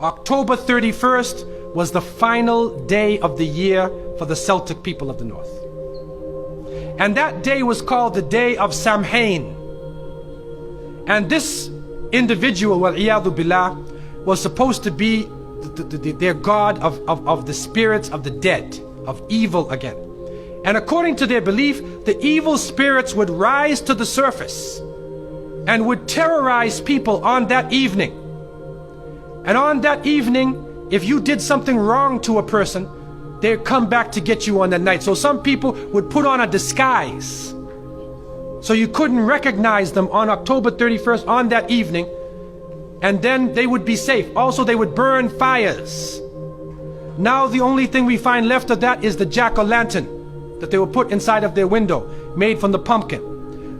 October 31st was the final day of the year for the Celtic people of the North. And that day was called the Day of Samhain. And this individual, wal-iyadhu billah, was supposed to be their god of the spirits of the dead, of evil again. And according to their belief, the evil spirits would rise to the surface and would terrorize people on that evening. And on that evening, if you did something wrong to a person, they'd come back to get you on that night. So some people would put on a disguise, so you couldn't recognize them on October 31st on that evening, and then they would be safe. Also, they would burn fires. Now the only thing we find left of that is the jack-o'-lantern that they would put inside of their window, made from the pumpkin.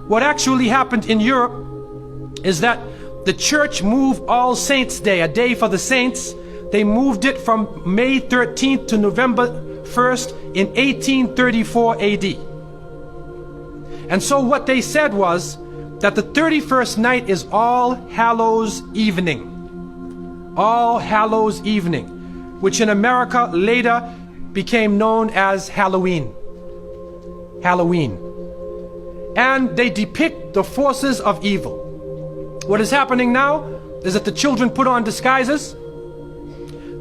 What actually happened in Europe is that the church moved All Saints' Day, a day for the saints. They moved it from May 13th to November 1st in 1834 AD. And so what they said was that the 31st night is All Hallows Evening. All Hallows Evening, which in America later became known as Halloween. Halloween. And they depict the forces of evil. What is happening now is that the children put on disguises.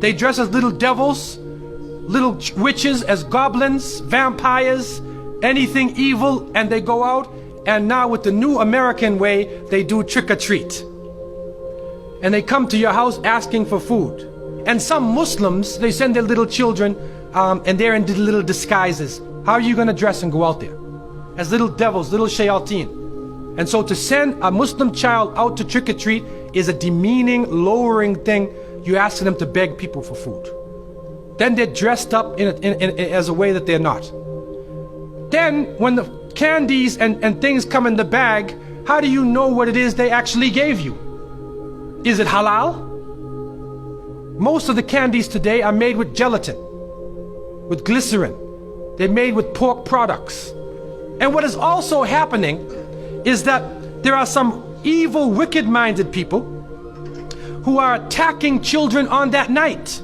They dress as little devils, little witches, as goblins, vampires, anything evil, and they go out. And now with the new American way, they do trick-or-treat. And they come to your house asking for food. And some Muslims, they send their little children and they're in little disguises. How are you going to dress and go out there? As little devils, little shayateen. And so to send a Muslim child out to trick-or-treat is a demeaning, lowering thing. You're asking them to beg people for food. Then they're dressed up as a way that they're not. Then when the candies and things come in the bag, how do you know what it is they actually gave you? Is it halal? Most of the candies today are made with gelatin, with glycerin. They're made with pork products. And what is also happening is that there are some evil, wicked-minded people who are attacking children on that night.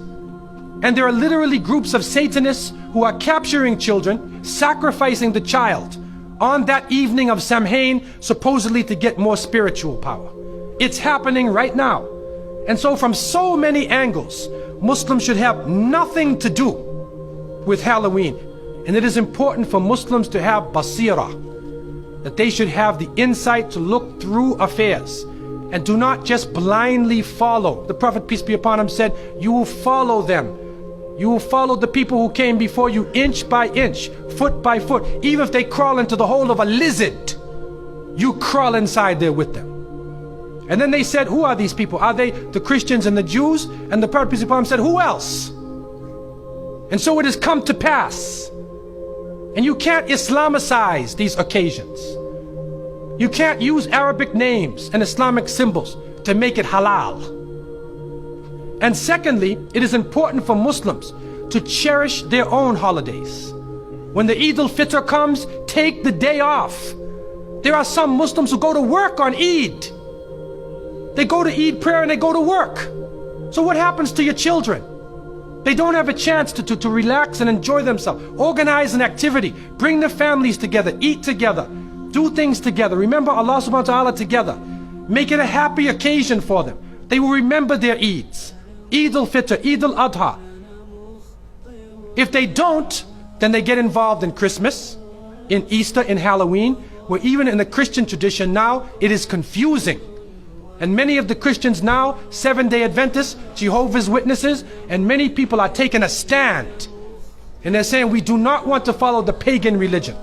And there are literally groups of Satanists who are capturing children, sacrificing the child on that evening of Samhain, supposedly to get more spiritual power. It's happening right now. And so from so many angles, Muslims should have nothing to do with Halloween. And it is important for Muslims to have basira, that they should have the insight to look through affairs and do not just blindly follow. The Prophet, peace be upon him, said, you will follow them. You will follow the people who came before you inch by inch, foot by foot. Even if they crawl into the hole of a lizard, you crawl inside there with them. And then they said, who are these people? Are they the Christians and the Jews? And the Prophet, peace be upon him, said, who else? And so it has come to pass. And you can't Islamicize these occasions. You can't use Arabic names and Islamic symbols to make it halal. And secondly, it is important for Muslims to cherish their own holidays. When the Eid al-Fitr comes, take the day off. There are some Muslims who go to work on Eid. They go to Eid prayer and they go to work. So what happens to your children? They don't have a chance to relax and enjoy themselves. Organize an activity. Bring their families together. Eat together. Do things together. Remember Allah subhanahu wa ta'ala together. Make it a happy occasion for them. They will remember their Eids. Eid al-Fitr, Eid al-Adha. If they don't, then they get involved in Christmas, in Easter, in Halloween, where even in the Christian tradition now, it is confusing. And many of the Christians now, Seventh-day Adventists, Jehovah's Witnesses, and many people are taking a stand. And they're saying, we do not want to follow the pagan religion.